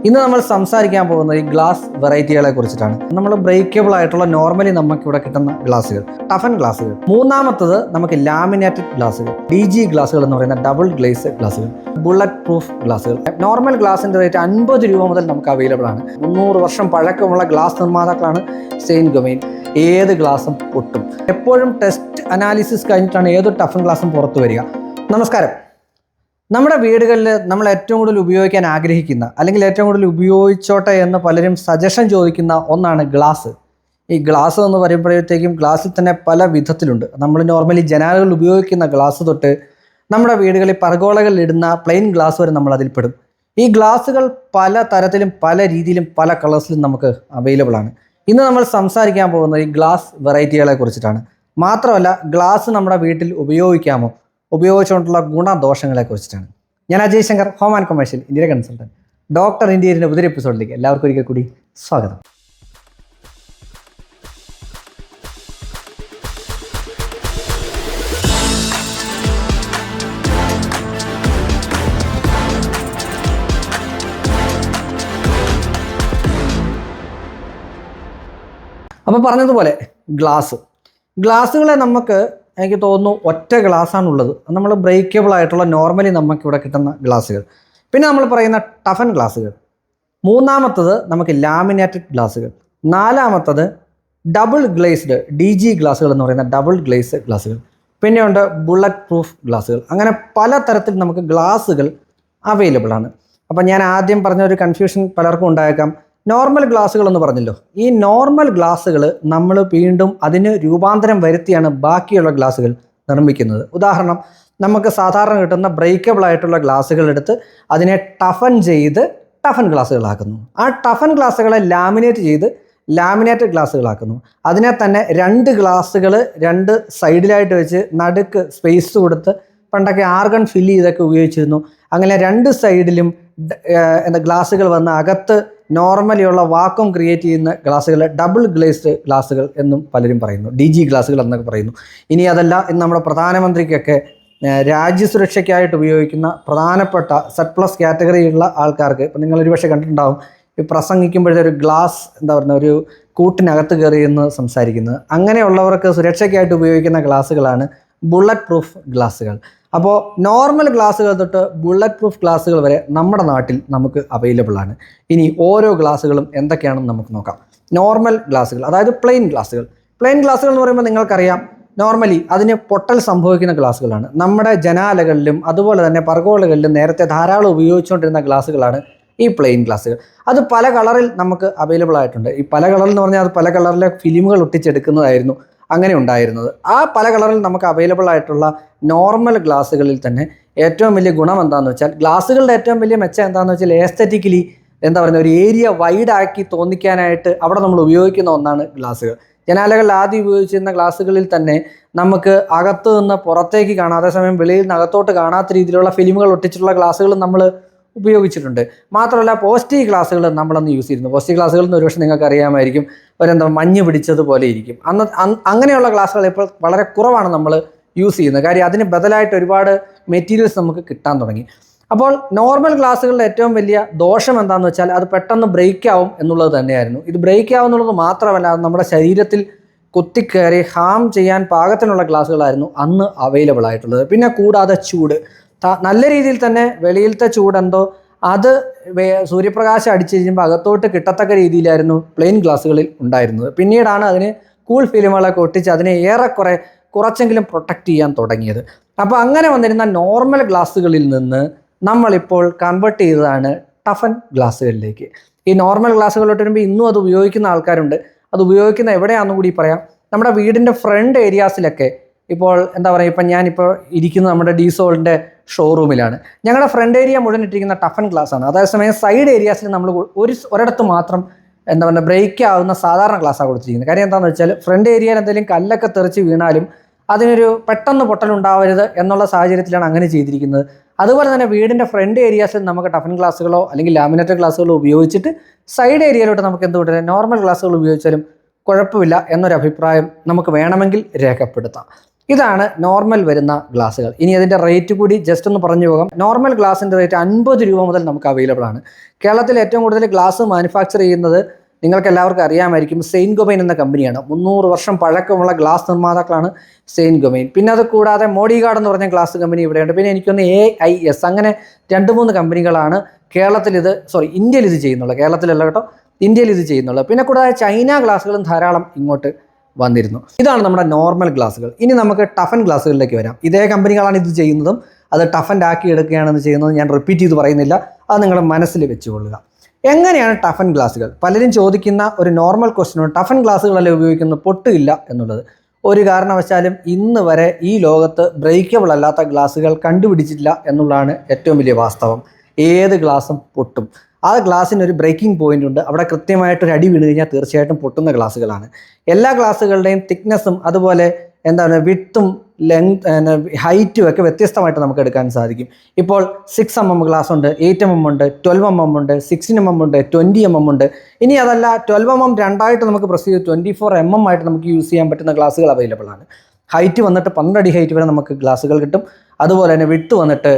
ഇന്ന് നമ്മൾ സംസാരിക്കാൻ പോകുന്നത് ഈ ഗ്ലാസ് വെറൈറ്റികളെ കുറിച്ചിട്ടാണ്. നമ്മൾ ബ്രേക്കബിൾ ആയിട്ടുള്ള നോർമലി നമുക്ക് ഇവിടെ കിട്ടുന്ന ഗ്ലാസുകൾ, ടഫൻ ഗ്ലാസുകൾ. മൂന്നാമത്തത് നമുക്ക് ലാമിനേറ്റഡ് ഗ്ലാസുകൾ, DG ഗ്ലാസുകൾ എന്ന് പറയുന്ന ഡബിൾ ഗ്ലേസ് ഗ്ലാസുകൾ, ബുള്ളറ്റ് പ്രൂഫ് ഗ്ലാസുകൾ. നോർമൽ ഗ്ലാസിന്റെ റേറ്റ് 50 രൂപ മുതൽ നമുക്ക് അവൈലബിൾ ആണ്. 300 വർഷം പഴക്കമുള്ള ഗ്ലാസ് നിർമ്മാതാക്കളാണ് സെയിന്റ് ഗൊമൈൻ. ഏത് ഗ്ലാസും പൊട്ടും. എപ്പോഴും ടെസ്റ്റ് അനാലിസിസ് കഴിഞ്ഞിട്ടാണ് ഏതൊരു ടഫൻ ഗ്ലാസും പുറത്തു വരിക. നമസ്കാരം. നമ്മുടെ വീടുകളിൽ നമ്മൾ ഏറ്റവും കൂടുതൽ ഉപയോഗിക്കാൻ ആഗ്രഹിക്കുന്ന അല്ലെങ്കിൽ ഏറ്റവും കൂടുതൽ ഉപയോഗിച്ചോട്ടെ എന്ന് പലരും സജഷൻ ചോദിക്കുന്ന ഒന്നാണ് ഗ്ലാസ്. ഈ ഗ്ലാസ് എന്ന് പറയുമ്പോഴത്തേക്കും ഗ്ലാസ്സിൽ തന്നെ പല വിധത്തിലുണ്ട്. നമ്മൾ നോർമലി ജനാലകൾ ഉപയോഗിക്കുന്ന ഗ്ലാസ് തൊട്ട് നമ്മുടെ വീടുകളിൽ പർഗോളകളിൽ ഇടുന്ന പ്ലെയിൻ ഗ്ലാസ് വരെ നമ്മൾ അതിൽ പെടും. ഈ ഗ്ലാസുകൾ പല തരത്തിലും പല രീതിയിലും പല കളേഴ്സിലും നമുക്ക് അവൈലബിൾ ആണ്. ഇന്ന് നമ്മൾ സംസാരിക്കാൻ പോകുന്നത് ഈ ഗ്ലാസ് വെറൈറ്റികളെ കുറിച്ചിട്ടാണ്. മാത്രമല്ല ഗ്ലാസ് നമ്മുടെ വീട്ടിൽ ഉപയോഗിക്കാമോ, ഉപയോഗിച്ചുകൊണ്ടുള്ള ഗുണദോഷങ്ങളെ കുറിച്ചിട്ടാണ്. ഞാൻ Ajay Shankar, home and commercial ഇന്ത്യയുടെ കൺസൾട്ടൻറ്റ്, ഡോക്ടർ ഇന്ത്യയുടെ പുതിയ എപ്പിസോഡിലേക്ക് എല്ലാവർക്കും ഒരിക്കൽ കൂടി സ്വാഗതം. അപ്പോൾ പറഞ്ഞതുപോലെ ഗ്ലാസ്സുകളെ നമുക്ക് എനിക്ക് തോന്നുന്നു ഒറ്റ ഗ്ലാസ്സാണുള്ളത്. നമ്മൾ ബ്രേക്കബിൾ ആയിട്ടുള്ള നോർമലി നമുക്കിവിടെ കിട്ടുന്ന ഗ്ലാസ്സുകൾ. പിന്നെ നമ്മൾ പറയുന്ന ടഫൻ ഗ്ലാസ്സുകൾ. മൂന്നാമത്തത് നമുക്ക് ലാമിനേറ്റഡ് ഗ്ലാസ്സുകൾ. നാലാമത്തത് ഡബിൾ ഗ്ലേസ്ഡ് DG ഗ്ലാസ്സുകൾ എന്ന് പറയുന്ന ഡബിൾ ഗ്ലേസ് ഗ്ലാസ്സുകൾ. പിന്നെയുണ്ട് ബുള്ളറ്റ് പ്രൂഫ് ഗ്ലാസ്സുകൾ. അങ്ങനെ പലതരത്തിൽ നമുക്ക് ഗ്ലാസ്സുകൾ അവൈലബിൾ ആണ്. അപ്പം ഞാൻ ആദ്യം പറഞ്ഞ ഒരു കൺഫ്യൂഷൻ പലർക്കും ഉണ്ടായേക്കാം. നോർമൽ ഗ്ലാസ്സുകൾ എന്ന് പറഞ്ഞല്ലോ, ഈ നോർമൽ ഗ്ലാസ്സുകൾ നമ്മൾ വീണ്ടും അതിന് രൂപാന്തരം വരുത്തിയാണ് ബാക്കിയുള്ള ഗ്ലാസ്സുകൾ നിർമ്മിക്കുന്നത്. ഉദാഹരണം, നമുക്ക് സാധാരണ കിട്ടുന്ന ബ്രേക്കബിൾ ആയിട്ടുള്ള ഗ്ലാസ്സുകൾ എടുത്ത് അതിനെ ടഫൻ ചെയ്ത് ടഫൻ ഗ്ലാസ്സുകളാക്കുന്നു. ആ ടഫൻ ഗ്ലാസ്സുകളെ ലാമിനേറ്റ് ചെയ്ത് ലാമിനേറ്റഡ് ഗ്ലാസ്സുകളാക്കുന്നു. അതിനെ തന്നെ രണ്ട് ഗ്ലാസ്സുകൾ രണ്ട് സൈഡിലായിട്ട് വെച്ച് നടുക്ക് സ്പേസ് കൊടുത്ത് പണ്ടൊക്കെ ആർഗൺ ഫില്ല് ചെയ്തൊക്കെ ഉപയോഗിച്ചിരുന്നു. അങ്ങനെ രണ്ട് സൈഡിലും ഗ്ലാസ്സുകൾ വന്ന് അകത്ത് നോർമലിയുള്ള വാക്വം ക്രിയേറ്റ് ചെയ്യുന്ന ഗ്ലാസ്സുകൾ ഡബിൾ ഗ്ലേസ്ഡ് ഗ്ലാസ്സുകൾ എന്നും പലരും പറയുന്നു, DG ഗ്ലാസ്സുകൾ എന്നൊക്കെ പറയുന്നു. ഇനി അതല്ല, ഇന്ന് നമ്മുടെ പ്രധാനമന്ത്രിക്കൊക്കെ രാജ്യസുരക്ഷയ്ക്കായിട്ട് ഉപയോഗിക്കുന്ന പ്രധാനപ്പെട്ട Z+ കാറ്റഗറിയുള്ള ആൾക്കാർക്ക്, ഇപ്പം നിങ്ങളൊരു പക്ഷേ കണ്ടിട്ടുണ്ടാവും, ഈ പ്രസംഗിക്കുമ്പോഴത്തെ ഒരു ഗ്ലാസ് ഒരു കൂട്ടിനകത്ത് കയറി എന്ന് സംസാരിക്കുന്നത്. അങ്ങനെയുള്ളവർക്ക് സുരക്ഷയ്ക്കായിട്ട് ഉപയോഗിക്കുന്ന ഗ്ലാസ്സുകളാണ് ബുള്ളറ്റ് പ്രൂഫ് ഗ്ലാസ്സുകൾ. അപ്പോൾ നോർമൽ ഗ്ലാസ്സുകൾ തൊട്ട് ബുള്ളറ്റ് പ്രൂഫ് ഗ്ലാസ്സുകൾ വരെ നമ്മുടെ നാട്ടിൽ നമുക്ക് അവൈലബിൾ ആണ്. ഇനി ഓരോ ഗ്ലാസ്സുകളും എന്തൊക്കെയാണെന്ന് നമുക്ക് നോക്കാം. നോർമൽ ഗ്ലാസ്സുകൾ, അതായത് പ്ലെയിൻ ഗ്ലാസ്സുകൾ. പ്ലെയിൻ ഗ്ലാസ്സുകൾ എന്ന് പറയുമ്പോൾ നിങ്ങൾക്കറിയാം, നോർമലി അതിന് പൊട്ടൽ സംഭവിക്കുന്ന ഗ്ലാസ്സുകളാണ്. നമ്മുടെ ജനാലകളിലും അതുപോലെ തന്നെ പർഗോളകളിലും നേരത്തെ ധാരാളം ഉപയോഗിച്ചുകൊണ്ടിരുന്ന ഗ്ലാസ്സുകളാണ് ഈ പ്ലെയിൻ ഗ്ലാസ്സുകൾ. അത് പല കളറിൽ നമുക്ക് അവൈലബിൾ ആയിട്ടുണ്ട്. ഈ പല കളറിൽ എന്ന് പറഞ്ഞാൽ അത് പല കളറിലെ ഫിലിമുകൾ ഒട്ടിച്ചെടുക്കുന്നതായിരുന്നു അങ്ങനെ ഉണ്ടായിരുന്നത്. ആ പല കളറിൽ നമുക്ക് അവൈലബിൾ ആയിട്ടുള്ള നോർമൽ ഗ്ലാസ്സുകളിൽ തന്നെ ഏറ്റവും വലിയ ഗുണം എന്താണെന്ന് വെച്ചാൽ, ഗ്ലാസ്സുകളുടെ ഏറ്റവും വലിയ മെച്ചം എന്താണെന്ന് വെച്ചാൽ എസ്തെറ്റിക്കലി ഒരു ഏരിയ വൈഡാക്കി തോന്നിക്കാനായിട്ട് അവിടെ നമ്മൾ ഉപയോഗിക്കുന്ന ഒന്നാണ് ഗ്ലാസ്സുകൾ. ജനാലകളിൽ ആദ്യം ഉപയോഗിച്ചിരുന്ന ഗ്ലാസ്സുകളിൽ തന്നെ നമുക്ക് അകത്ത് നിന്ന് പുറത്തേക്ക് കാണാം, അതേസമയം വെളിയിൽ നിന്ന് അകത്തോട്ട് കാണാത്ത രീതിയിലുള്ള ഫിലിമുകൾ ഒട്ടിച്ചിട്ടുള്ള ഗ്ലാസ്സുകൾ നമ്മൾ ഉപയോഗിച്ചിട്ടുണ്ട്. മാത്രമല്ല പോസിറ്റീവ് ഗ്ലാസ്സുകൾ നമ്മളന്ന് യൂസ് ചെയ്യുന്നു. പോസിറ്റീവ് ഗ്ലാസ്സുകൾ എന്ന് ഒരുപക്ഷെ നിങ്ങൾക്ക് അറിയാമായിരിക്കും, മഞ്ഞ് പിടിച്ചതുപോലെ ഇരിക്കും. അങ്ങനെയുള്ള ഗ്ലാസ്സുകൾ ഇപ്പോൾ വളരെ കുറവാണ് നമ്മൾ യൂസ് ചെയ്യുന്നത്. കാര്യം അതിന് ബദലായിട്ട് ഒരുപാട് മെറ്റീരിയൽസ് നമുക്ക് കിട്ടാൻ തുടങ്ങി. അപ്പോൾ നോർമൽ ഗ്ലാസ്സുകളുടെ ഏറ്റവും വലിയ ദോഷം എന്താണെന്ന് വെച്ചാൽ അത് പെട്ടെന്ന് ബ്രേക്ക് ആവും എന്നുള്ളത് തന്നെയായിരുന്നു. ഇത് ബ്രേക്ക് ആവുന്നുള്ളത് മാത്രമല്ല, അത് നമ്മുടെ ശരീരത്തിൽ കുത്തിക്കയറി ഹാം ചെയ്യാൻ പാകത്തിനുള്ള ഗ്ലാസ്സുകളായിരുന്നു അന്ന് അവൈലബിൾ ആയിട്ടുള്ളത്. പിന്നെ കൂടാതെ ചൂട്, നല്ല രീതിയിൽ തന്നെ വെളിയിലത്തെ ചൂടെന്തോ അത് സൂര്യപ്രകാശം അടിച്ചു കഴിയുമ്പോൾ അകത്തോട്ട് കിട്ടത്തക്ക രീതിയിലായിരുന്നു പ്ലെയിൻ ഗ്ലാസ്സുകളിൽ ഉണ്ടായിരുന്നത്. പിന്നീടാണ് അതിന് കൂൾ ഫിലിമുകളൊക്കെ ഒട്ടിച്ച് അതിനെ കുറച്ചെങ്കിലും പ്രൊട്ടക്റ്റ് ചെയ്യാൻ തുടങ്ങിയത്. അപ്പോൾ അങ്ങനെ വന്നിരുന്ന നോർമൽ ഗ്ലാസ്സുകളിൽ നിന്ന് നമ്മളിപ്പോൾ കൺവേർട്ട് ചെയ്തതാണ് ടഫൻ ഗ്ലാസ്സുകളിലേക്ക്. ഈ നോർമൽ ഗ്ലാസ്സുകളോട്ട് വരുമ്പോൾ ഇന്നും അത് ഉപയോഗിക്കുന്ന ആൾക്കാരുണ്ട്. അത് ഉപയോഗിക്കുന്ന എവിടെയാണെന്നും കൂടി പറയാം. നമ്മുടെ വീടിൻ്റെ ഫ്രണ്ട് ഏരിയാസിലൊക്കെ ഇപ്പോൾ ഇപ്പം ഞാനിപ്പോൾ ഇരിക്കുന്നത് നമ്മുടെ ഡീസോളിൻ്റെ ഷോറൂമിലാണ്. ഞങ്ങളുടെ ഫ്രണ്ട് ഏരിയ മുഴുവൻ ഇട്ടിരിക്കുന്ന ടഫൻ ഗ്ലാസ്സാണ്. അതേസമയം സൈഡ് ഏരിയാസിൽ നമ്മൾ ഒരിടത്ത് മാത്രം ബ്രേക്ക് ആവുന്ന സാധാരണ ഗ്ലാസ്സാണ് കൊടുത്തിരിക്കുന്നത്. കാര്യം എന്താണെന്ന് വെച്ചാൽ ഫ്രണ്ട് ഏരിയയിൽ എന്തെങ്കിലും കല്ലൊക്കെ തെറിച്ച് വീണാലും അതിനൊരു പെട്ടെന്ന് പൊട്ടലുണ്ടാവരുത് എന്നുള്ള സാഹചര്യത്തിലാണ് അങ്ങനെ ചെയ്തിരിക്കുന്നത്. അതുപോലെ തന്നെ വീടിൻ്റെ ഫ്രണ്ട് ഏരിയാസിൽ നമുക്ക് ടഫൻ ഗ്ലാസ്സുകളോ അല്ലെങ്കിൽ ലാമിനേറ്റഡ് ഗ്ലാസ്സുകളോ ഉപയോഗിച്ചിട്ട് സൈഡ് ഏരിയയിലോട്ട് നമുക്ക് നോർമൽ ഗ്ലാസ്സുകൾ ഉപയോഗിച്ചാലും കുഴപ്പമില്ല എന്നൊരു അഭിപ്രായം നമുക്ക് വേണമെങ്കിൽ രേഖപ്പെടുത്താം. ഇതാണ് നോർമൽ വരുന്ന ഗ്ലാസുകൾ. ഇനി അതിൻ്റെ റേറ്റ് കൂടി ജസ്റ്റ് ഒന്ന് പറഞ്ഞു പോകാം. നോർമൽ ഗ്ലാസിൻ്റെ റേറ്റ് 50 രൂപ മുതൽ നമുക്ക് അവൈലബിൾ ആണ്. കേരളത്തിൽ ഏറ്റവും കൂടുതൽ ഗ്ലാസ് മാനുഫാക്ചർ ചെയ്യുന്നത് നിങ്ങൾക്ക് എല്ലാവർക്കും അറിയാമായിരിക്കും, സെയിൻറ്റ് ഗൊബൈൻ എന്ന കമ്പനിയാണ്. 300 വർഷം പഴക്കമുള്ള ഗ്ലാസ് നിർമ്മാതാക്കളാണ് സെയിൻറ്റ് ഗൊബൈൻ. പിന്നെ അത് കൂടാതെ മോഡിഗാർഡ് എന്ന് പറഞ്ഞ ഗ്ലാസ് കമ്പനി ഇവിടെയുണ്ട്. പിന്നെ എനിക്കൊന്ന് AIS, അങ്ങനെ 2-3 കമ്പനികളാണ് ഇന്ത്യയിൽ ഇത് ചെയ്യുന്നുള്ളത്. കേരളത്തിലല്ല കേട്ടോ, ഇന്ത്യയിൽ ഇത് ചെയ്യുന്നുള്ളത്. പിന്നെ കൂടാതെ ചൈന ഗ്ലാസുകളും ധാരാളം ഇങ്ങോട്ട് വന്നിരുന്നു. ഇതാണ് നമ്മുടെ നോർമൽ ഗ്ലാസുകൾ. ഇനി നമുക്ക് ടഫൻ ഗ്ലാസുകളിലേക്ക് വരാം. ഇതേ കമ്പനികളാണ് ഇത് ചെയ്യുന്നതും അത് ടഫൻ്റെ ആക്കി എടുക്കുകയാണെന്ന് ചെയ്യുന്നത്. ഞാൻ റിപ്പീറ്റ് ചെയ്ത് പറയുന്നില്ല, അത് നിങ്ങൾ മനസ്സിൽ വെച്ചുകൊള്ളുക. എങ്ങനെയാണ് ടഫൻ ഗ്ലാസുകൾ? പലരും ചോദിക്കുന്ന ഒരു നോർമൽ ക്വസ്റ്റ്യനാണ്, ടഫൻ ഗ്ലാസുകളല്ലേ ഉപയോഗിക്കുന്നത്, പൊട്ടില്ല എന്നുള്ളത്. ഒരു കാരണവശാലും ഇന്ന് വരെ ഈ ലോകത്ത് ബ്രേക്കബിൾ അല്ലാത്ത ഗ്ലാസുകൾ കണ്ടുപിടിച്ചിട്ടില്ല എന്നുള്ളതാണ് ഏറ്റവും വലിയ വാസ്തവം. ഏത് ഗ്ലാസും പൊട്ടും. ആ ഗ്ലാസ്സിന് ഒരു ബ്രേക്കിംഗ് പോയിന്റ് ഉണ്ട്. അവിടെ കൃത്യമായിട്ടൊരു അടി വീണ് കഴിഞ്ഞാൽ തീർച്ചയായിട്ടും പൊട്ടുന്ന ഗ്ലാസ്സുകളാണ്. എല്ലാ ഗ്ലാസ്സുകളുടെയും തിക്നെസ്സും അതുപോലെ വിഡ്ത്തും ഹൈറ്റും ഒക്കെ വ്യത്യസ്തമായിട്ട് നമുക്ക് എടുക്കാൻ സാധിക്കും. ഇപ്പോൾ 6 mm ഗ്ലാസ് ഉണ്ട്, 8 mm ഉണ്ട്, 12 mm ഉണ്ട്, 16 mm ഉണ്ട്, 20 mm ഉണ്ട്. ഇനി അതല്ല 12 mm രണ്ടായിട്ട് നമുക്ക് പ്രസ് ചെയ്ത് 24 mm ആയിട്ട് നമുക്ക് യൂസ് ചെയ്യാൻ പറ്റുന്ന ഗ്ലാസ്സുകൾ അവൈലബിൾ ആണ്. ഹൈറ്റ് വന്നിട്ട് 12 അടി ഹൈറ്റ് വരെ നമുക്ക് ഗ്ലാസ്സുകൾ കിട്ടും. അതുപോലെ തന്നെ വിഡ്ത്ത് വന്നിട്ട്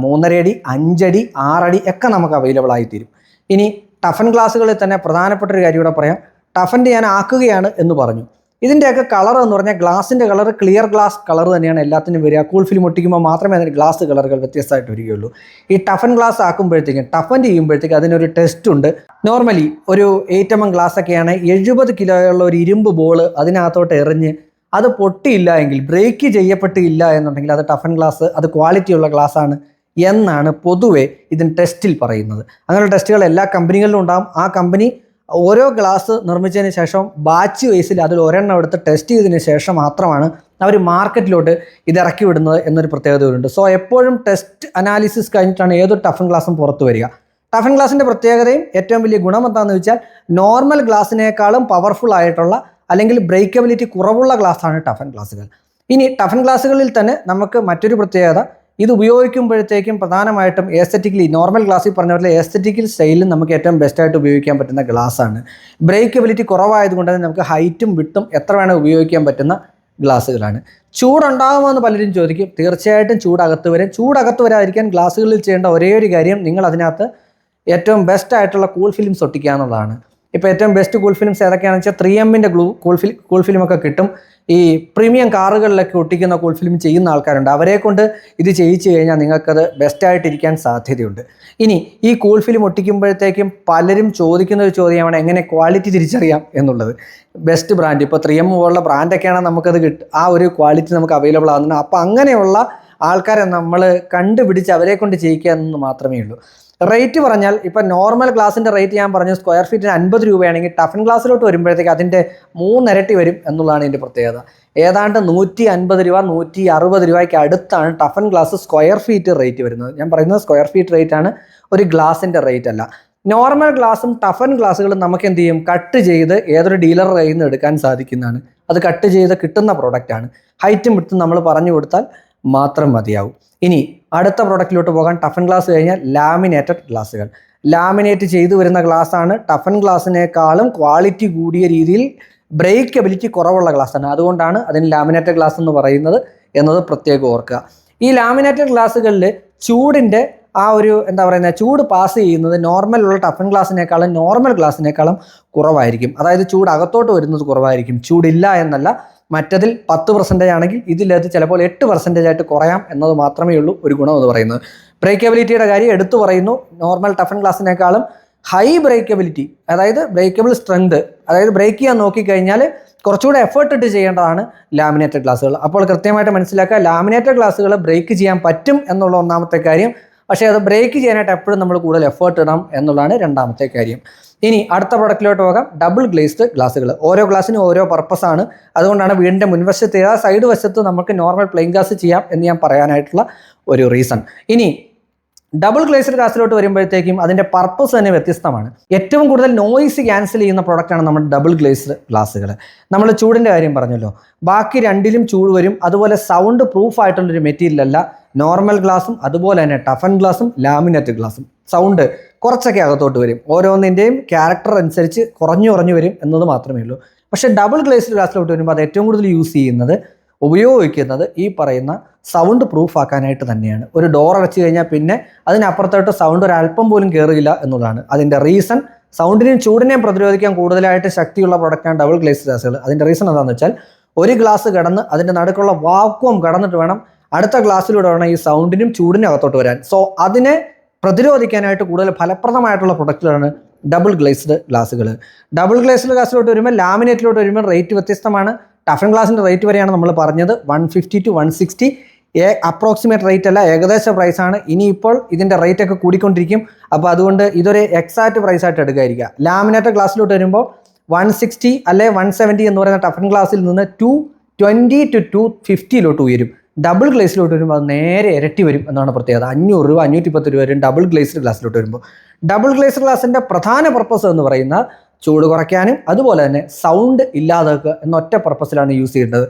3.5 അടി, 5 അടി, 6 അടി ഒക്കെ നമുക്ക് അവൈലബിൾ ആയിത്തീരും. ഇനി ടഫൻ ഗ്ലാസ്സുകളിൽ തന്നെ പ്രധാനപ്പെട്ട ഒരു കാര്യം കൂടെ പറയാം. ടഫൻ്റെ ഞാൻ ആക്കുകയാണ് എന്ന് പറഞ്ഞു. ഇതിൻ്റെയൊക്കെ കളർ എന്ന് പറഞ്ഞാൽ ഗ്ലാസിൻ്റെ കളർ ക്ലിയർ ഗ്ലാസ് കളർ തന്നെയാണ് എല്ലാത്തിനും വരിക. കൂൾ ഫിലിം ഒട്ടിക്കുമ്പോൾ മാത്രമേ അതിന് ഗ്ലാസ് കളറുകൾ വ്യത്യസ്തമായിട്ട് വരികയുള്ളൂ. ഈ ടഫൻ ഗ്ലാസ് ആക്കുമ്പോഴത്തേക്കും ടഫൻ ചെയ്യുമ്പോഴത്തേക്കും അതിനൊരു ടെസ്റ്റ് ഉണ്ട്. നോർമലി ഒരു 8 mm ഗ്ലാസ് ഒക്കെയാണ് 70 കിലോയുള്ള ഒരു ഇരുമ്പ് ബോൾ അതിനകത്തോട്ട് എറിഞ്ഞ് അത് പൊട്ടിയില്ല എങ്കിൽ, ബ്രേക്ക് ചെയ്യപ്പെട്ടില്ല എന്നുണ്ടെങ്കിൽ അത് ടഫൻ ഗ്ലാസ്, അത് ക്വാളിറ്റിയുള്ള ഗ്ലാസ്സാണ് എന്നാണ് പൊതുവെ ഇതിന് ടെസ്റ്റിൽ പറയുന്നത്. അങ്ങനെയുള്ള ടെസ്റ്റുകൾ എല്ലാ കമ്പനികളിലും ഉണ്ടാകും. ആ കമ്പനി ഓരോ ഗ്ലാസ് നിർമ്മിച്ചതിന് ശേഷം ബാച്ച് വൈസിൽ അതിൽ ഒരെണ്ണം എടുത്ത് ടെസ്റ്റ് ചെയ്തതിന് ശേഷം മാത്രമാണ് അവർ മാർക്കറ്റിലോട്ട് ഇത് ഇറക്കി വിടുന്നത് എന്നൊരു പ്രത്യേകതയുണ്ട്. സോ എപ്പോഴും ടെസ്റ്റ് അനാലിസിസ് കഴിഞ്ഞിട്ടാണ് ഏതൊരു ടഫൻ ഗ്ലാസും പുറത്തു വരിക. ടഫൻ ഗ്ലാസിൻ്റെ പ്രത്യേകതയും ഏറ്റവും വലിയ ഗുണം എന്താണെന്ന് വെച്ചാൽ നോർമൽ ഗ്ലാസിനേക്കാളും പവർഫുൾ ആയിട്ടുള്ള അല്ലെങ്കിൽ ബ്രേക്കബിലിറ്റി കുറവുള്ള ഗ്ലാസ്സാണ് ടഫൻ ഗ്ലാസുകൾ. ഇനി ടഫൻ ഗ്ലാസുകളിൽ തന്നെ നമുക്ക് മറ്റൊരു പ്രത്യേകത, ഇത് ഉപയോഗിക്കുമ്പോഴത്തേക്കും പ്രധാനമായിട്ടും എസ്തെറ്റിക്കലി, നോർമൽ ഗ്ലാസ്സിൽ പറഞ്ഞ പോലെ എസ്തെറ്റിക്കൽ സ്റ്റൈലിൽ നമുക്ക് ഏറ്റവും ബെസ്റ്റായിട്ട് ഉപയോഗിക്കാൻ പറ്റുന്ന ഗ്ലാസ്സാണ്. ബ്രേക്കബിലിറ്റി കുറവായതുകൊണ്ട് തന്നെ നമുക്ക് ഹൈറ്റും വിട്ടും എത്ര വേണം ഉപയോഗിക്കാൻ പറ്റുന്ന ഗ്ലാസ്സുകളാണ്. ചൂടുണ്ടാകുമെന്ന് പലരും ചോദിക്കും. തീർച്ചയായിട്ടും ചൂടകത്ത് വരും. ചൂടകത്ത് വരാതിരിക്കാൻ ഗ്ലാസ്സുകളിൽ ചെയ്യേണ്ട ഒരേ ഒരു കാര്യം, നിങ്ങൾ അതിനകത്ത് ഏറ്റവും ബെസ്റ്റായിട്ടുള്ള കൂൾ ഫിലിംസ് ഒട്ടിക്കുക എന്നുള്ളതാണ്. ഇപ്പോൾ ഏറ്റവും ബെസ്റ്റ് കൂൾ ഫിലിംസ് ഏതൊക്കെയാണെന്ന് വെച്ചാൽ 3Mൻ്റെ കൂൾ ഫിലിമൊക്കെ കിട്ടും. ഈ പ്രീമിയം കാറുകളിലൊക്കെ ഒട്ടിക്കുന്ന കൂൾ ഫിലിം ചെയ്യുന്ന ആൾക്കാരുണ്ട്. അവരെ കൊണ്ട് ഇത് ചെയ്യിച്ചു കഴിഞ്ഞാൽ നിങ്ങൾക്കത് ബെസ്റ്റായിട്ടിരിക്കാൻ സാധ്യതയുണ്ട്. ഇനി ഈ കൂൾ ഫിലിം ഒട്ടിക്കുമ്പോഴത്തേക്കും പലരും ചോദിക്കുന്ന ഒരു ചോദ്യമാണ് എങ്ങനെ ക്വാളിറ്റി തിരിച്ചറിയാം എന്നുള്ളത്. ബെസ്റ്റ് ബ്രാൻഡ്, ഇപ്പോൾ 3M പോലുള്ള ബ്രാൻഡൊക്കെയാണ് നമുക്കത് ആ ഒരു ക്വാളിറ്റി നമുക്ക് അവൈലബിൾ ആകുന്നത്. അപ്പോൾ അങ്ങനെയുള്ള ആൾക്കാരെ നമ്മൾ കണ്ടുപിടിച്ച് അവരെ കൊണ്ട് ചെയ്യിക്കുക എന്ന് മാത്രമേ ഉള്ളൂ. റേറ്റ് പറഞ്ഞാൽ ഇപ്പോൾ നോർമൽ ഗ്ലാസിൻ്റെ റേറ്റ് ഞാൻ പറഞ്ഞു സ്ക്വയർ ഫീറ്റിന് 50 രൂപയാണെങ്കിൽ ടഫൻ ഗ്ലാസ്സിലോട്ട് വരുമ്പോഴത്തേക്ക് അതിൻ്റെ 3 ഇരട്ടി വരും എന്നുള്ളതാണ് ഇതിൻ്റെ പ്രത്യേകത. ഏതാണ്ട് 150 രൂപ 160 രൂപയ്ക്ക് അടുത്താണ് toughen glass square feet rate വരുന്നത്. ഞാൻ പറയുന്നത് സ്ക്വയർ ഫീറ്റ് റേറ്റ് ആണ്, ഒരു ഗ്ലാസിൻ്റെ റേറ്റ് അല്ല. നോർമൽ ഗ്ലാസും ടഫൻ ഗ്ലാസ്സുകളും നമുക്ക് എന്ത് ചെയ്യും, കട്ട് ചെയ്ത് ഏതൊരു ഡീലറുടെ കയ്യിൽ നിന്ന് എടുക്കാൻ സാധിക്കുന്നതാണ്. അത് കട്ട് ചെയ്ത് കിട്ടുന്ന പ്രോഡക്റ്റാണ്. ഹൈറ്റും വിട്ടും നമ്മൾ പറഞ്ഞു കൊടുത്താൽ മാത്രം മതിയാവും. ഇനി അടുത്ത പ്രോഡക്റ്റിലോട്ട് പോകാൻ, ടഫൻ ഗ്ലാസ് കഴിഞ്ഞാൽ ലാമിനേറ്റഡ് ഗ്ലാസ്സുകൾ. ലാമിനേറ്റ് ചെയ്തു വരുന്ന ഗ്ലാസ്സാണ്. ടഫൻ ഗ്ലാസ്സിനേക്കാളും ക്വാളിറ്റി കൂടിയ രീതിയിൽ ബ്രേക്കബിലിറ്റി കുറവുള്ള ഗ്ലാസ്സാണ്. അതുകൊണ്ടാണ് അതിന് ലാമിനേറ്റഡ് ഗ്ലാസ് എന്ന് പറയുന്നത് എന്നത് പ്രത്യേകം ഓർക്കുക. ഈ ലാമിനേറ്റഡ് ഗ്ലാസ്സുകളിൽ ചൂടിൻ്റെ ആ ഒരു ചൂട് പാസ് ചെയ്യുന്നത് നോർമലുള്ള ടഫൻ ഗ്ലാസ്സിനേക്കാളും നോർമൽ ഗ്ലാസ്സിനേക്കാളും കുറവായിരിക്കും. അതായത് ചൂട് അകത്തോട്ട് വരുന്നത് കുറവായിരിക്കും. ചൂടില്ല എന്നല്ല, മറ്റതിൽ 10% ആണെങ്കിൽ ഇതിലത് ചിലപ്പോൾ 8% ആയിട്ട് കുറയാം എന്നത് മാത്രമേ ഉള്ളൂ ഒരു ഗുണം എന്ന് പറയുന്നത്. ബ്രേക്കബിലിറ്റിയുടെ കാര്യം എടുത്തു പറയുന്നു. നോർമൽ ടഫൻ ഗ്ലാസ്സിനേക്കാളും ഹൈ ബ്രേക്കബിലിറ്റി, അതായത് ബ്രേക്കബിൾ സ്ട്രെങ്ത്, അതായത് ബ്രേക്ക് ചെയ്യാൻ നോക്കിക്കഴിഞ്ഞാൽ കുറച്ചുകൂടെ എഫേർട്ട് ഇട്ട് ചെയ്യേണ്ടതാണ് ലാമിനേറ്റഡ് ഗ്ലാസ്സുകൾ. അപ്പോൾ കൃത്യമായിട്ട് മനസ്സിലാക്കുക, ലാമിനേറ്റഡ് ഗ്ലാസ്സുകൾ ബ്രേക്ക് ചെയ്യാൻ പറ്റും എന്നുള്ള ഒന്നാമത്തെ കാര്യം. പക്ഷേ അത് ബ്രേക്ക് ചെയ്യാനായിട്ട് എപ്പോഴും നമ്മൾ കൂടുതൽ എഫേർട്ട് ഇടണം എന്നുള്ളതാണ് രണ്ടാമത്തെ കാര്യം. ഇനി അടുത്ത പ്രൊഡക്റ്റിലോട്ട് പോകാം, ഡബിൾ ഗ്ലേസ്ഡ് ഗ്ലാസ്സുകൾ. ഓരോ ഗ്ലാസ്സിനും ഓരോ പർപ്പസാണ്. അതുകൊണ്ടാണ് വീടിൻ്റെ മുൻവശത്ത് സൈഡ് വശത്ത് നമുക്ക് നോർമൽ പ്ലെയിൻ ഗ്ലാസ് ചെയ്യാം എന്ന് ഞാൻ പറയാനായിട്ടുള്ള ഒരു റീസൺ. ഇനി ഡബിൾ ഗ്ലേസ്ഡ് ഗ്ലാസ്സിലോട്ട് വരുമ്പോഴത്തേക്കും അതിൻ്റെ പർപ്പസ് തന്നെ വ്യത്യസ്തമാണ്. ഏറ്റവും കൂടുതൽ നോയ്സ് ക്യാൻസൽ ചെയ്യുന്ന പ്രോഡക്റ്റാണ് നമ്മുടെ ഡബിൾ ഗ്ലേസ്ഡ് ഗ്ലാസ്സുകൾ. നമ്മൾ ചൂടിൻ്റെ കാര്യം പറഞ്ഞല്ലോ, ബാക്കി രണ്ടിലും ചൂട് വരും. അതുപോലെ സൗണ്ട് പ്രൂഫ് ആയിട്ടുള്ളൊരു മെറ്റീരിയൽ അല്ല നോർമൽ ഗ്ലാസും അതുപോലെ തന്നെ ടഫൻ ഗ്ലാസും ലാമിനേറ്റഡ് ഗ്ലാസും. സൗണ്ട് കുറച്ചൊക്കെ അകത്തോട്ട് വരും. ഓരോന്നിൻ്റെയും ക്യാരക്ടർ അനുസരിച്ച് കുറഞ്ഞു വരും എന്നത് മാത്രമേ ഉള്ളൂ. പക്ഷേ ഡബിൾ ഗ്ലേസ്ഡ് ഗ്ലാസ്സിലോട്ട് വരുമ്പോൾ അത് ഏറ്റവും കൂടുതൽ യൂസ് ചെയ്യുന്നത് ഉപയോഗിക്കുന്നത് ഈ പറയുന്ന സൗണ്ട് പ്രൂഫ് ആക്കാനായിട്ട് തന്നെയാണ്. ഒരു ഡോർ അടച്ചു കഴിഞ്ഞാൽ പിന്നെ അതിനപ്പുറത്തോട്ട് സൗണ്ട് ഒരല്പം പോലും കയറിയില്ല എന്നുള്ളതാണ് അതിൻ്റെ റീസൺ. സൗണ്ടിനെയും ചൂടിനെയും പ്രതിരോധിക്കാൻ കൂടുതലായിട്ട് ശക്തിയുള്ള പ്രൊഡക്റ്റാണ് ഡബിൾ ഗ്ലേസ് ഗ്ലാസുകൾ. അതിൻ്റെ റീസൺ എന്താണെന്ന് വെച്ചാൽ ഒരു ഗ്ലാസ് കടന്ന് അതിൻ്റെ നടുക്കുള്ള വാക്വം കടന്നിട്ട് വേണം അടുത്ത ഗ്ലാസ്സിലൂടെ വേണം ഈ സൗണ്ടിനും ചൂടിനും അകത്തോട്ട് വരാൻ. സോ അതിനെ പ്രതിരോധിക്കാനായിട്ട് കൂടുതൽ ഫലപ്രദമായിട്ടുള്ള പ്രൊഡക്റ്റുകളാണ് ഡബിൾ ഗ്ലേസ്ഡ് ഗ്ലാസുകൾ. ഡബിൾ ഗ്ലേസ്ഡ് ഗ്ലാസ്സിലോട്ട് വരുമ്പോൾ ലാമിനേറ്റിലോട്ട് വരുമ്പോൾ റേറ്റ് വ്യത്യസ്തമാണ്. ടഫൻ ഗ്ലാസിൻ്റെ റേറ്റ് വരെയാണ് നമ്മൾ പറഞ്ഞത് 150 to 160. അപ്രോക്സിമേറ്റ് റേറ്റ് അല്ല, ഏകദേശ പ്രൈസാണ്. ഇനിയിപ്പോൾ ഇതിൻ്റെ റേറ്റ് ഒക്കെ കൂടിക്കൊണ്ടിരിക്കും. അപ്പോൾ അതുകൊണ്ട് ഇതൊരു എക്സാക്റ്റ് പ്രൈസായിട്ട് എടുക്കാതിരിക്കുക. ലാമിനേറ്റഡ് ഗ്ലാസ്സിലോട്ട് വരുമ്പോൾ 160 അല്ലെ 170 എന്ന് പറയുന്ന ടഫൻ ഗ്ലാസ്സിൽ നിന്ന് 220 to 250 ഉയരും. ഡബിൾ ഗ്ലേസിലോട്ട് വരുമ്പോൾ അത് നേരെ ഇരട്ടി വരും എന്നാണ് പ്രത്യേകത. 500 രൂപ 510 രൂപ വരും ഡബിൾ ഗ്ലേസ്ഡ് ഗ്ലാസ്സിലോട്ട് വരുമ്പോൾ. ഡബിൾ ഗ്ലേസ്ഡ് ഗ്ലാസിൻ്റെ പ്രധാന പർപ്പസ് എന്ന് പറയുന്ന ചൂട് കുറയ്ക്കാനും അതുപോലെ തന്നെ സൗണ്ട് ഇല്ലാതാക്കുക എന്നൊറ്റ പർപ്പസിലാണ് യൂസ് ചെയ്യേണ്ടത്.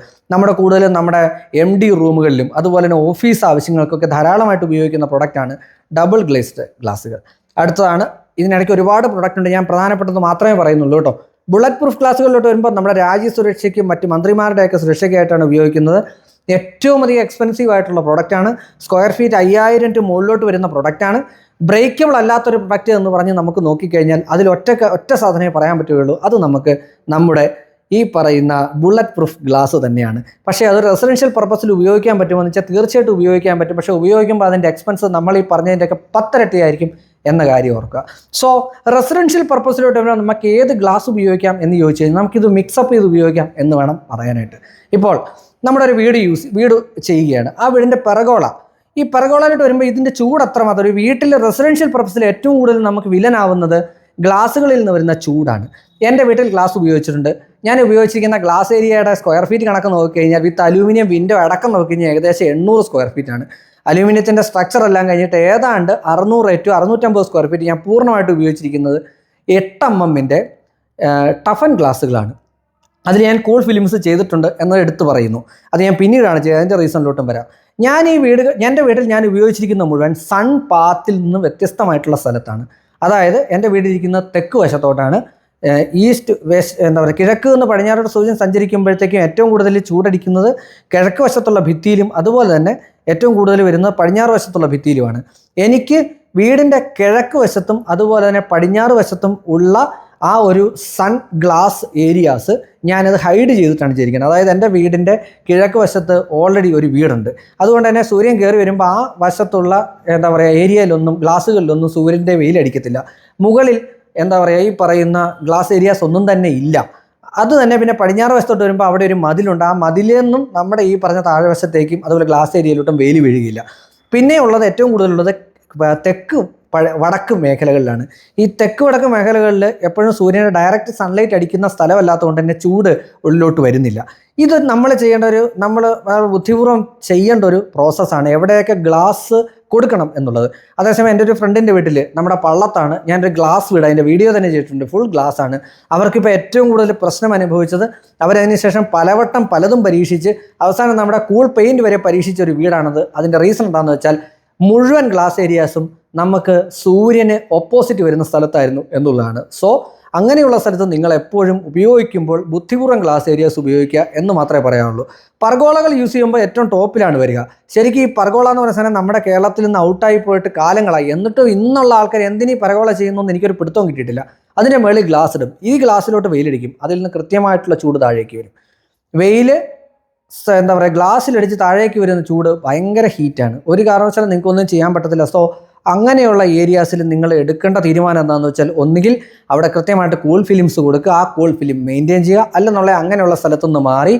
കൂടുതലും നമ്മുടെ MD റൂമുകളിലും അതുപോലെ തന്നെ ഓഫീസ് ആവശ്യങ്ങൾക്കൊക്കെ ധാരാളമായിട്ട് ഉപയോഗിക്കുന്ന പ്രൊഡക്റ്റാണ് ഡബിൾ ഗ്ലേസ്ഡ് ഗ്ലാസുകൾ. അടുത്തതാണ്, ഇതിനിടയ്ക്ക് ഒരുപാട് പ്രൊഡക്റ്റ് ഉണ്ട്, ഞാൻ പ്രധാനപ്പെട്ടത് മാത്രമേ പറയുന്നുള്ളൂ കേട്ടോ. ബുള്ളറ്റ് പ്രൂഫ് ഗ്ലാസുകളിലോട്ട് വരുമ്പോൾ നമ്മുടെ രാജ്യസുരക്ഷയ്ക്കും മറ്റ് മന്ത്രിമാരുടെയൊക്കെ സുരക്ഷയ്ക്കായിട്ടാണ് ഉപയോഗിക്കുന്നത്. ഏറ്റവും അധികം എക്സ്പെൻസീവ് ആയിട്ടുള്ള പ്രൊഡക്റ്റാണ്. സ്ക്വയർ ഫീറ്റ് 5000 to മുകളിലോട്ട് വരുന്ന പ്രൊഡക്റ്റാണ്. ബ്രേക്കബിൾ അല്ലാത്തൊരു പ്രൊഡക്റ്റ് എന്ന് പറഞ്ഞ് നമുക്ക് നോക്കിക്കഴിഞ്ഞാൽ അതിൽ ഒറ്റ സാധനമേ പറയാൻ പറ്റുകയുള്ളൂ, അത് നമുക്ക് നമ്മുടെ ഈ പറയുന്ന ബുള്ളറ്റ് പ്രൂഫ് ഗ്ലാസ് തന്നെയാണ്. പക്ഷേ അത് റെസിഡൻഷ്യൽ പർപ്പസിൽ ഉപയോഗിക്കാൻ പറ്റുമോ എന്ന് വെച്ചാൽ തീർച്ചയായിട്ടും ഉപയോഗിക്കാൻ പറ്റും. പക്ഷേ ഉപയോഗിക്കുമ്പോൾ അതിൻ്റെ എക്സ്പെൻസ് നമ്മൾ ഈ പറഞ്ഞതിൻ്റെയൊക്കെ 10 ഇരട്ടിയായിരിക്കും എന്ന കാര്യം ഓർക്കുക. സോ റെസിഡൻഷ്യൽ പർപ്പസിലോട്ട് വരുമ്പോൾ നമുക്ക് ഏത് ഗ്ലാസ് ഉപയോഗിക്കാം എന്ന് ചോദിച്ചു കഴിഞ്ഞാൽ നമുക്കിത് മിക്സപ്പ് ചെയ്ത് ഉപയോഗിക്കാം എന്ന് വേണം പറയാനായിട്ട്. ഇപ്പോൾ നമ്മുടെ ഒരു വീട് ചെയ്യുകയാണ്. ആ വീടിൻ്റെ പെർഗോള, ഈ പെർഗോളയിലോട്ട് വരുമ്പോൾ ഇതിൻ്റെ ചൂട് അത്രമാത്രം ഒരു വീട്ടിൽ റെസിഡൻഷ്യൽ പർപ്പസിൽ ഏറ്റവും കൂടുതൽ നമുക്ക് വില്ലനാവുന്നത് ഗ്ലാസുകളിൽ നിന്ന് വരുന്ന ചൂടാണ്. എൻ്റെ വീട്ടിൽ ഗ്ലാസ് ഉപയോഗിച്ചിട്ടുണ്ട്. ഞാൻ ഉപയോഗിച്ചിരിക്കുന്ന ഗ്ലാസ് ഏരിയയുടെ സ്ക്വയർ ഫീറ്റ് കണക്ക് നോക്കിക്കഴിഞ്ഞാൽ വിത്ത് അലൂമിനിയം വിൻഡോ അടക്കം നോക്കിക്കഴിഞ്ഞാൽ ഏകദേശം 800 സ്ക്വയർ ഫീറ്റാണ്. അലൂമിനിയത്തിൻ്റെ സ്ട്രക്ചർ എല്ലാം കഴിഞ്ഞിട്ട് ഏതാണ്ട് 600 to 650 സ്ക്വയർ ഫീറ്റ് ഞാൻ പൂർണ്ണമായിട്ട് ഉപയോഗിച്ചിരിക്കുന്നത് 8 mm ടഫൻ ഗ്ലാസ്സുകളാണ്. അതിൽ ഞാൻ കൂൾ ഫിലിംസ് ചെയ്തിട്ടുണ്ട് എന്ന് എടുത്തു പറയുന്നു. അത് ഞാൻ പിന്നീടാണ് ചെയ്തത്, അതിൻ്റെ റീസണിലോട്ടും വരാം. എൻ്റെ വീട്ടിൽ ഞാൻ ഉപയോഗിച്ചിരിക്കുന്ന മുഴുവൻ സൺ പാത്തിൽ നിന്ന് വ്യത്യസ്തമായിട്ടുള്ള സ്ഥലത്താണ്. അതായത് എൻ്റെ വീടിരിക്കുന്ന തെക്ക് വശത്തോട്ടാണ്. ഈസ്റ്റ് വെസ്റ്റ് കിഴക്ക് നിന്ന് പടിഞ്ഞാറോട്ട് സൂര്യൻ സഞ്ചരിക്കുമ്പോഴത്തേക്കും ഏറ്റവും കൂടുതൽ ചൂടടിക്കുന്നത് കിഴക്ക് വശത്തുള്ള ഭിത്തിയിലും അതുപോലെ തന്നെ ഏറ്റവും കൂടുതൽ വരുന്നത് പടിഞ്ഞാറ് വശത്തുള്ള ഭിത്തിയിലുമാണ്. എനിക്ക് വീടിൻ്റെ കിഴക്ക് വശത്തും അതുപോലെ തന്നെ പടിഞ്ഞാറ് വശത്തും ഉള്ള ആ ഒരു സൺ ഗ്ലാസ് ഏരിയാസ് ഞാനത് ഹൈഡ് ചെയ്തിട്ടാണ് ചെയ്തിരിക്കുന്നത്. അതായത് എൻ്റെ വീടിൻ്റെ കിഴക്ക് വശത്ത് ഓൾറെഡി ഒരു വീടുണ്ട്. അതുകൊണ്ട് തന്നെ സൂര്യൻ കയറി വരുമ്പോൾ ആ വശത്തുള്ള ഏരിയയിലൊന്നും ഗ്ലാസ്സുകളിലൊന്നും സൂര്യൻ്റെ വെയിലടിക്കത്തില്ല. മുകളിൽ ഈ പറയുന്ന ഗ്ലാസ് ഏരിയാസ് ഒന്നും തന്നെ ഇല്ല. അത് തന്നെ പിന്നെ പടിഞ്ഞാറ് വശത്തോട്ട് വരുമ്പോൾ അവിടെ ഒരു മതിലുണ്ട്. ആ മതിലിൽ നിന്നും നമ്മുടെ ഈ പറഞ്ഞ താഴ്വശത്തേക്കും അതുപോലെ ഗ്ലാസ് ഏരിയയിലോട്ടും വെയിൽ വീഴുകയില്ല. പിന്നെ ഉള്ളത് ഏറ്റവും കൂടുതലുള്ളത് തെക്ക് വടക്ക് മേഖലകളിലാണ്. ഈ തെക്ക് വടക്ക് മേഖലകളിൽ എപ്പോഴും സൂര്യൻ്റെ ഡയറക്റ്റ് സൺലൈറ്റ് അടിക്കുന്ന സ്ഥലമല്ലാത്തതുകൊണ്ട് തന്നെ ചൂട് ഉള്ളിലോട്ട് വരുന്നില്ല. ഇത് നമ്മൾ ബുദ്ധിപൂർവ്വം ചെയ്യേണ്ട ഒരു പ്രോസസ്സാണ്, എവിടെയൊക്കെ ഗ്ലാസ് കൊടുക്കണം എന്നുള്ളത്. അതേസമയം എൻ്റെ ഒരു ഫ്രണ്ടിൻ്റെ വീട്ടിൽ നമ്മുടെ പള്ളത്താണ്, ഞാനൊരു ഗ്ലാസ് വീട്, അതിൻ്റെ വീഡിയോ തന്നെ ചെയ്തിട്ടുണ്ട്, ഫുൾ ഗ്ലാസ് ആണ്. അവർക്കിപ്പോൾ ഏറ്റവും കൂടുതൽ പ്രശ്നം അനുഭവിച്ചത് അവരതിന് ശേഷം പലവട്ടം പലതും പരീക്ഷിച്ച് അവസാനം നമ്മുടെ കൂൾ പെയിൻറ്റ് വരെ പരീക്ഷിച്ച ഒരു വീടാണത്. അതിൻ്റെ റീസൺ എന്താണെന്ന് വെച്ചാൽ മുഴുവൻ ഗ്ലാസ് ഏരിയാസും നമുക്ക് സൂര്യന് ഓപ്പോസിറ്റ് വരുന്ന സ്ഥലത്തായിരുന്നു എന്നുള്ളതാണ്. സോ അങ്ങനെയുള്ള സ്ഥലത്ത് നിങ്ങൾ എപ്പോഴും ഉപയോഗിക്കുമ്പോൾ ബുദ്ധിപൂർവ്വം ഗ്ലാസ് ഏരിയാസ് ഉപയോഗിക്കുക എന്ന് മാത്രമേ പറയാനുള്ളൂ. പർഗോളകൾ യൂസ് ചെയ്യുമ്പോൾ ഏറ്റവും ടോപ്പിലാണ് വരിക. ശരിക്കും ഈ പർഗോള എന്ന് പറയുന്ന സാധനം നമ്മുടെ കേരളത്തിൽ നിന്ന് ഔട്ടായി പോയിട്ട് കാലങ്ങളായി. എന്നിട്ടും ഇന്നുള്ള ആൾക്കാർ എന്തിനീ പർഗോള ചെയ്യുന്നു എന്ന് എനിക്കൊരു പിടുത്തവും കിട്ടിയിട്ടില്ല. അതിൻ്റെ മുകളിൽ ഗ്ലാസ് ഇടും, ഈ ഗ്ലാസ്സിലോട്ട് വെയിലടിക്കും, അതിൽ നിന്ന് കൃത്യമായിട്ടുള്ള ചൂട് താഴേക്ക് വരും. വെയിൽ ഗ്ലാസ്സിലടിച്ച് താഴേക്ക് വരുന്ന ചൂട് ഭയങ്കര ഹീറ്റാണ്. ഒരു കാരണവശാലും നിങ്ങൾക്കൊന്നും ചെയ്യാൻ പറ്റത്തില്ല. സോ അങ്ങനെയുള്ള ഏരിയാസിൽ നിങ്ങൾ എടുക്കേണ്ട തീരുമാനം എന്താണെന്ന് വെച്ചാൽ ഒന്നുകിൽ അവിടെ കൃത്യമായിട്ട് കൂൾ ഫിലിംസ് കൊടുക്കുക, ആ കൂൾ ഫിലിം മെയിൻറ്റെയിൻ ചെയ്യുക, അല്ലെന്നുള്ള അങ്ങനെയുള്ള സ്ഥലത്തുനിന്ന് മാറി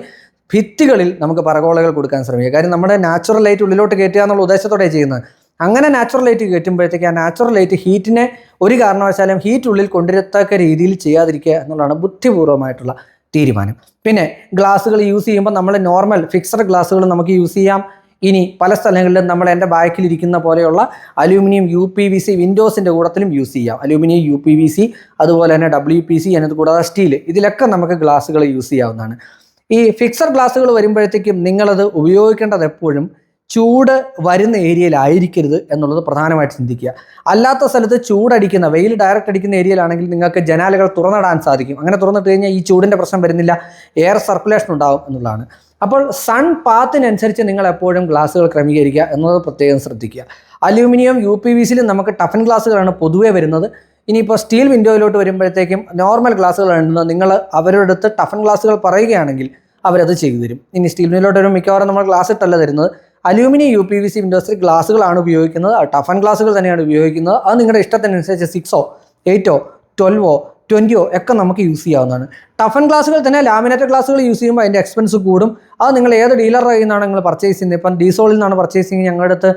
ഭിത്തികളിൽ നമുക്ക് പർഗോളകൾ കൊടുക്കാൻ ശ്രമിക്കുക. കാര്യം നമ്മുടെ നാച്ചുറൽ ലൈറ്റ് ഉള്ളിലോട്ട് കയറ്റുക എന്നുള്ള ഉദ്ദേശത്തോടെ ചെയ്യുന്നത്. അങ്ങനെ നാച്ചുറൽ ലൈറ്റ് കയറ്റുമ്പോഴത്തേക്ക് ആ നാച്ചുറൽ ലൈറ്റ് ഹീറ്റിനെ ഒരു കാരണവശാലും ഹീറ്റ് ഉള്ളിൽ കൊണ്ടുവരത്തക്ക രീതിയിൽ ചെയ്യാതിരിക്കുക എന്നുള്ളതാണ് ബുദ്ധിപൂർവ്വമായിട്ടുള്ള തീരുമാനം. പിന്നെ ഗ്ലാസ്സുകൾ യൂസ് ചെയ്യുമ്പോൾ നമ്മൾ നോർമൽ ഫിക്സഡ് ഗ്ലാസ്സുകൾ നമുക്ക് യൂസ് ചെയ്യാം. ഇനി പല സ്ഥലങ്ങളിലും നമ്മൾ എൻ്റെ ബാക്കിലിരിക്കുന്ന പോലെയുള്ള അലൂമിനിയം UPVC വിൻഡോസിൻ്റെ കൂടത്തിലും യൂസ് ചെയ്യാം. അലൂമിനിയം UPVC അതുപോലെ തന്നെ WPC എന്നത് കൂടാതെ സ്റ്റീൽ, ഇതിലൊക്കെ നമുക്ക് ഗ്ലാസ്സുകൾ യൂസ് ചെയ്യാവുന്നതാണ്. ഈ ഫിക്സഡ് ഗ്ലാസ്സുകൾ വരുമ്പോഴത്തേക്കും നിങ്ങളത് ഉപയോഗിക്കേണ്ടത് എപ്പോഴും ചൂട് വരുന്ന ഏരിയയിലായിരിക്കരുത് എന്നുള്ളത് പ്രധാനമായിട്ട് ചിന്തിക്കുക. അല്ലാത്ത സ്ഥലത്ത് ചൂടടിക്കുന്ന വെയിൽ ഡയറക്റ്റ് അടിക്കുന്ന ഏരിയയിലാണെങ്കിൽ നിങ്ങൾക്ക് ജനാലകൾ തുറന്നിടാൻ സാധിക്കും. അങ്ങനെ തുറന്നിട്ട് കഴിഞ്ഞാൽ ഈ ചൂടിൻ്റെ പ്രശ്നം വരുന്നില്ല, എയർ സർക്കുലേഷൻ ഉണ്ടാകും എന്നുള്ളതാണ്. അപ്പോൾ സൺ പാത്തിനനുസരിച്ച് നിങ്ങൾ എപ്പോഴും ഗ്ലാസുകൾ ക്രമീകരിക്കുക എന്നത് പ്രത്യേകം ശ്രദ്ധിക്കുക. അലൂമിനിയം UPVCയിലും നമുക്ക് ടഫൻ ഗ്ലാസുകളാണ് പൊതുവേ വരുന്നത്. ഇനിയിപ്പോൾ സ്റ്റീൽ വിൻഡോയിലോട്ട് വരുമ്പോഴത്തേക്കും നോർമൽ ഗ്ലാസുകളാണ്. നിങ്ങൾ അവരുടെ അടുത്ത് ടഫൻ ഗ്ലാസുകൾ പറയുകയാണെങ്കിൽ അവരത് ചെയ്തു തരും. ഇനി സ്റ്റീൽ വിൻഡോയിലോട്ട് വരും മിക്കവാറും നമ്മൾ ഗ്ലാസ് ഇട്ടല്ല തരുന്നത്. അലൂമിനിയം UPVC വിൻഡോസിൽ ഗ്ലാസുകളാണ് ഉപയോഗിക്കുന്നത്, ടഫൻ ഗ്ലാസുകൾ തന്നെയാണ് ഉപയോഗിക്കുന്നത്. അത് നിങ്ങളുടെ ഇഷ്ടത്തിനനുസരിച്ച് 6ഓ 8ഓ 12ഓ 20ഓ ഒക്കെ നമുക്ക് യൂസ് ചെയ്യാവുന്നതാണ്. ടഫൻ ഗ്ലാസുകൾ തന്നെ ലാമിനേറ്റഡ് ഗ്ലാസുകൾ യൂസ് ചെയ്യുമ്പോൾ അതിൻ്റെ എക്സ്പെൻസ് കൂടും. അത് നിങ്ങൾ ഏത് ഡീലറുടെ കയ്യിൽ നിന്നാണ് നിങ്ങൾ പർച്ചേസ് ചെയ്യുന്നത്. ഇപ്പം ഡീസോളിൽ നിന്നാണ് പർച്ചേസ് ചെയ്യുന്നത്, ഞങ്ങളുടെ അടുത്ത്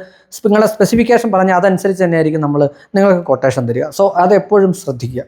നിങ്ങളുടെ സ്പെസിഫിക്കേഷൻ പറഞ്ഞാൽ അതനുസരിച്ച് തന്നെയായിരിക്കും നമ്മൾ നിങ്ങൾക്ക് കൊട്ടേഷൻ തരിക. സോ അത് എപ്പോഴും ശ്രദ്ധിക്കുക.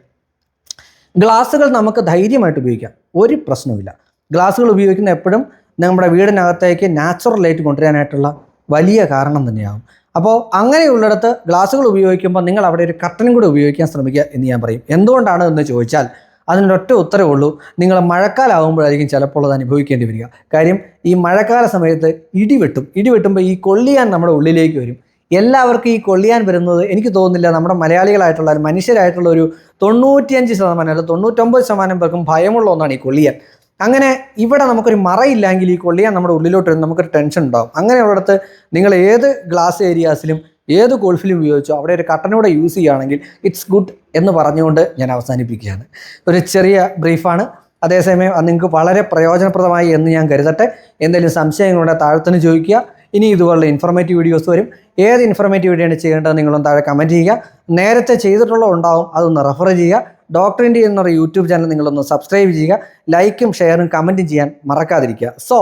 ഗ്ലാസുകൾ നമുക്ക് ധൈര്യമായിട്ട് ഉപയോഗിക്കാം, ഒരു പ്രശ്നവുമില്ല. ഗ്ലാസുകൾ ഉപയോഗിക്കുന്ന എപ്പോഴും നമ്മുടെ വീടിനകത്തേക്ക് നാച്ചുറൽ ലൈറ്റ് കൊണ്ടുവരാനായിട്ടുള്ള വലിയ കാരണം തന്നെയാകും. അപ്പോൾ അങ്ങനെയുള്ളിടത്ത് ഗ്ലാസുകൾ ഉപയോഗിക്കുമ്പോൾ നിങ്ങൾ അവിടെ ഒരു കർട്ടനും കൂടി ഉപയോഗിക്കാൻ ശ്രമിക്കുക എന്ന് ഞാൻ പറയും. എന്തുകൊണ്ടാണ് എന്ന് ചോദിച്ചാൽ അതിനൊറ്റ ഉത്തരവേ ഉള്ളൂ. നിങ്ങൾ മഴക്കാലമാകുമ്പോഴായിരിക്കും ചിലപ്പോൾ അത് അനുഭവിക്കേണ്ടി വരിക. കാര്യം ഈ മഴക്കാല സമയത്ത് ഇടിവെട്ടുമ്പോൾ ഈ കൊള്ളിയാൻ നമ്മുടെ ഉള്ളിലേക്ക് വരും. എല്ലാവർക്കും ഈ കൊള്ളിയാൻ വരുന്നത് എനിക്ക് തോന്നുന്നില്ല നമ്മുടെ മലയാളികളായിട്ടുള്ള മനുഷ്യരായിട്ടുള്ള ഒരു 95% അല്ല 99% പേർക്കും ഭയമുള്ള ഒന്നാണ് ഈ കൊള്ളിയാൻ. അങ്ങനെ ഇവിടെ നമുക്കൊരു മറയില്ലെങ്കിൽ ഈ കൊള്ളിയാൻ നമ്മുടെ ഉള്ളിലോട്ട് വരുന്ന നമുക്കൊരു ടെൻഷൻ ഉണ്ടാകും. അങ്ങനെയുള്ളിടത്ത് നിങ്ങൾ ഏത് ഗ്ലാസ് ഏരിയാസിലും ഏത് ഗോൾഫിലും ഉപയോഗിച്ചോ അവിടെ ഒരു കർട്ടനൂടെ യൂസ് ചെയ്യുകയാണെങ്കിൽ ഇറ്റ്സ് ഗുഡ് എന്ന് പറഞ്ഞുകൊണ്ട് ഞാൻ അവസാനിപ്പിക്കുകയാണ്. ഒരു ചെറിയ ബ്രീഫാണ്, അതേസമയം അത് നിങ്ങൾക്ക് വളരെ പ്രയോജനപ്രദമായി എന്ന് ഞാൻ കരുതട്ടെ. എന്തെങ്കിലും സംശയങ്ങളുണ്ടെങ്കിൽ താഴത്തിന് ചോദിക്കുക. ഇനി ഇതുപോലുള്ള ഇൻഫോർമേറ്റീവ് വീഡിയോസ് വരും. ഏത് ഇൻഫോർമേറ്റീവ് വീഡിയോ ആണ് ചെയ്യേണ്ടത് നിങ്ങളൊന്ന് താഴെ കമൻറ്റ് ചെയ്യുക. നേരത്തെ ചെയ്തിട്ടുള്ള ഉണ്ടാവും, അതൊന്ന് റെഫർ ചെയ്യുക. ഡോക്ടർ ഇന്ത്യ എന്നൊരു യൂട്യൂബ് ചാനൽ നിങ്ങളൊന്ന് സബ്സ്ക്രൈബ് ചെയ്യുക. ലൈക്കും ഷെയറും കമൻറ്റും ചെയ്യാൻ മറക്കാതിരിക്കുക. സോ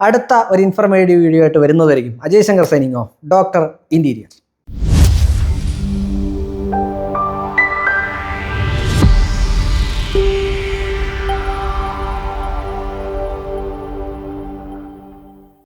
അടുത്ത ഒരു ഇൻഫോർമേറ്റീവ് വീഡിയോ ആയിട്ട് വരുന്നതായിരിക്കും. Ajay Shankar signing off, doctor interior.